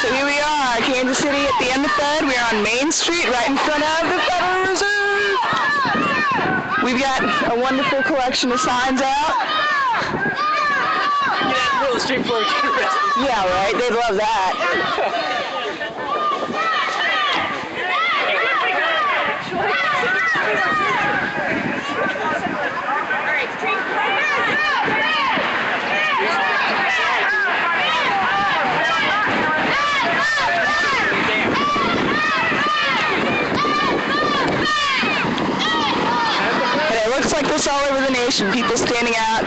So here we are, Kansas City at the end of Fed. We are on Main Street, right in front of the Federal Reserve. We've got a wonderful collection of signs out. Yeah, middle of the street before we get arrested. Yeah, right. They'd love that. Looks like this all over the nation. People standing out,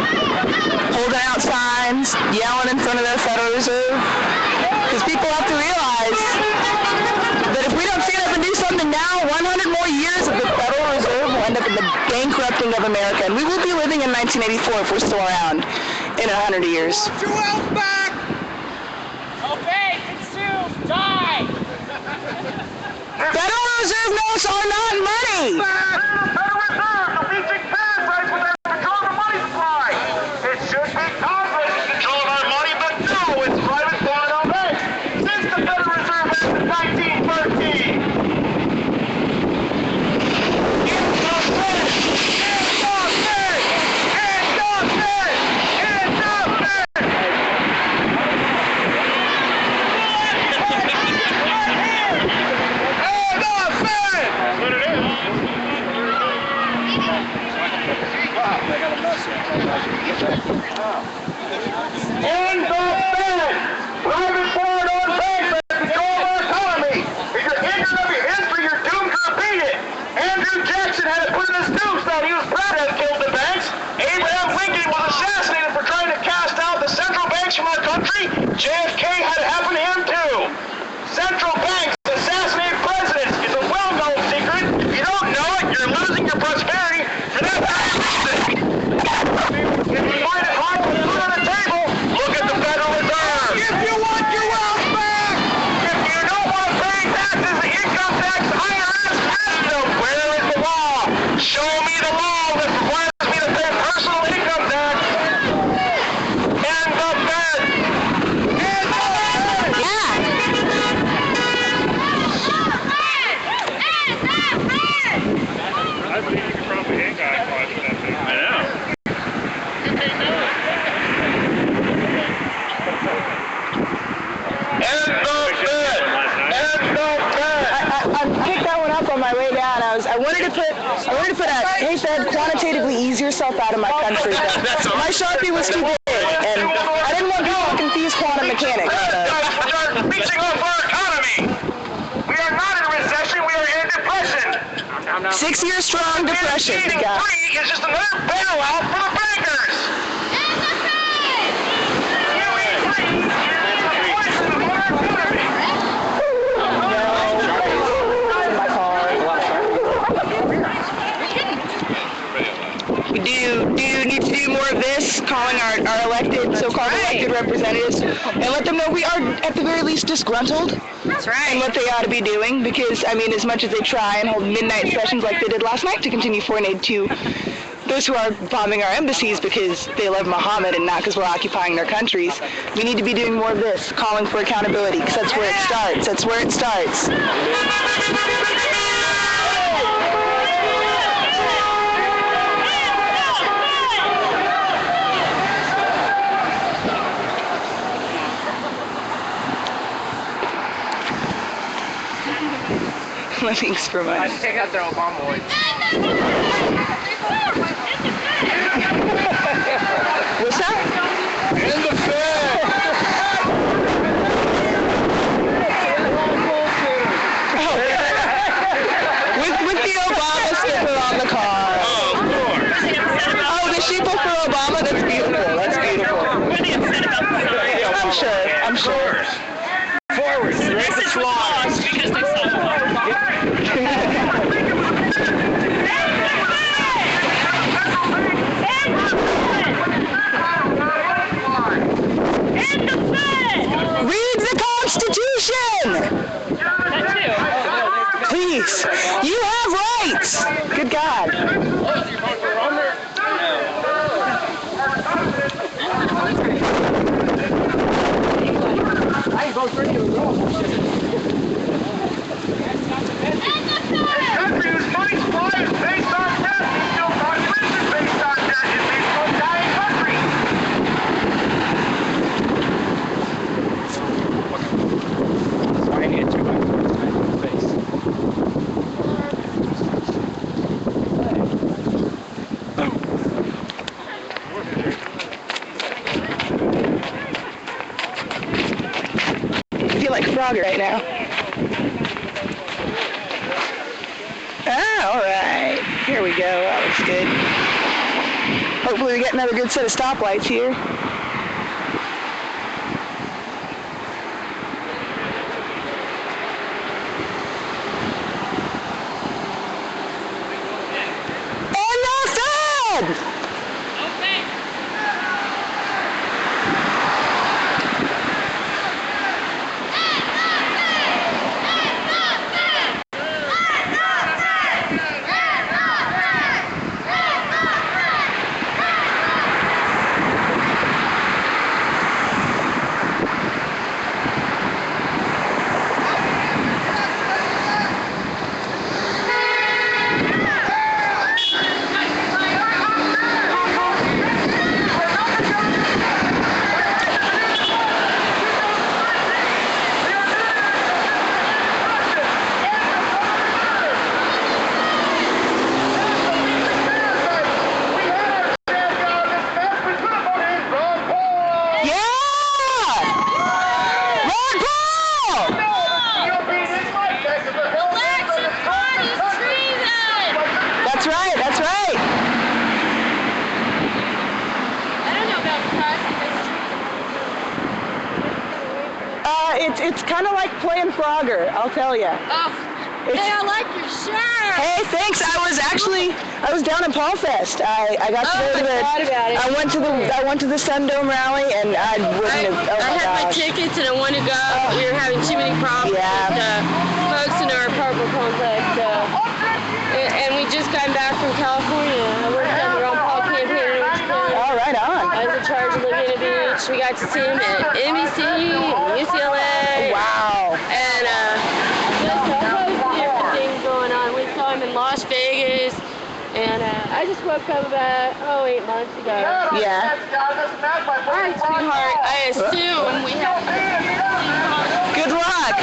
holding out signs, yelling in front of the Federal Reserve. Because people have to realize that if we don't stand up and do something now, 100 more years of the Federal Reserve will end up in the bankrupting of America. And we will be living in 1984 if we're still around in 100 years. Want your wealth back! Obey, consume, die! Federal Reserve notes are not money! From our country, JFK had it happen to him too. Central banks assassinate presidents is a well-known secret. If you don't know it, you're losing your prosperity for that very reason. If you find it hard to put on the table, look at the Federal Reserve. If you want your wealth back! If you don't want to pay taxes, the income tax, IRS, ask them, where is the law? Show me the law that requires me to pay personal income tax. I wanted to put a, hey Fed, quantitatively ease yourself out of my country. But my Sharpie was too big, and I didn't want people to confuse quantum mechanics. Reaching off our economy. We are not in a recession, we are in a depression. 6 year strong depression. Free is just another bailout for the bankers. Do you need to do more of this, calling our elected, so-called elected representatives, and let them know we are, at the very least, disgruntled. That's right. And what they ought to be doing, because, I mean, as much as they try and hold midnight sessions like they did last night to continue foreign aid to those who are bombing our embassies because they love Muhammad and not because we're occupying their countries, we need to be doing more of this, calling for accountability, because that's where it starts. That's where it starts. Thanks for money. I take out their Obama boys. What's that? In the Fed! With the Obama sticker on the car. Oh, of course. Oh, the sheeple for Obama? That's beautiful. That's beautiful. I'm sure. Forward. Raise the flags. Because they saw Read the Constitution! Please. You have rights! Good God. I country whose money supply is based on debt is still not prison based on debt. It leads to a dying country. So I need 2 by 4 in the face. I feel like Frogger right now. Ah, alright. Here we go. That looks good. Hopefully we get another good set of stoplights here. And Nelson! Okay. That's right, that's right. I don't know about crossing the street. It's kind of like playing Frogger, I'll tell you. Oh, hey, I like your shirt. Hey, thanks. I was down at Paul Fest. I got to go to the. I forgot about it. I went to the Sundome rally, and I wouldn't have. Oh I my had my gosh. tickets and I wanted to go. But we were having too many problems Yeah. with folks in our apartment complex. And we just got back from California. I worked on the Ron Paul campaign in Orange County. Oh, right on. I was in charge of Laguna Beach. We got to see him at NBC, UCLA. Wow. And just a host of different things going on. We saw him in Las Vegas. And I just woke up about, 8 months ago. Yeah. All right, sweetheart. I assume we have to. Good luck.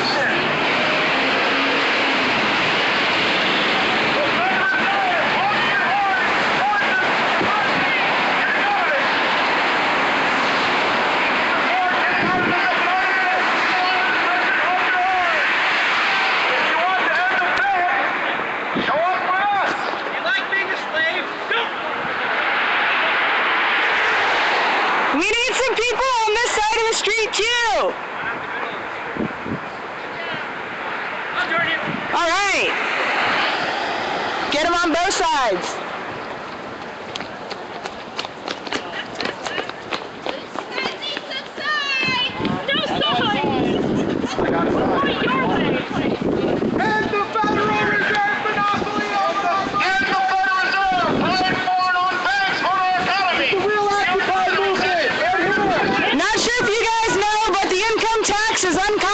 We need some people on this side of the street too. All right. Get them on both sides. And the Federal Reserve monopoly over our money. And the Federal Reserve playing foreign on banks for our economy. The real Occupy movement. Not sure if you guys know, but the income tax is uncommon.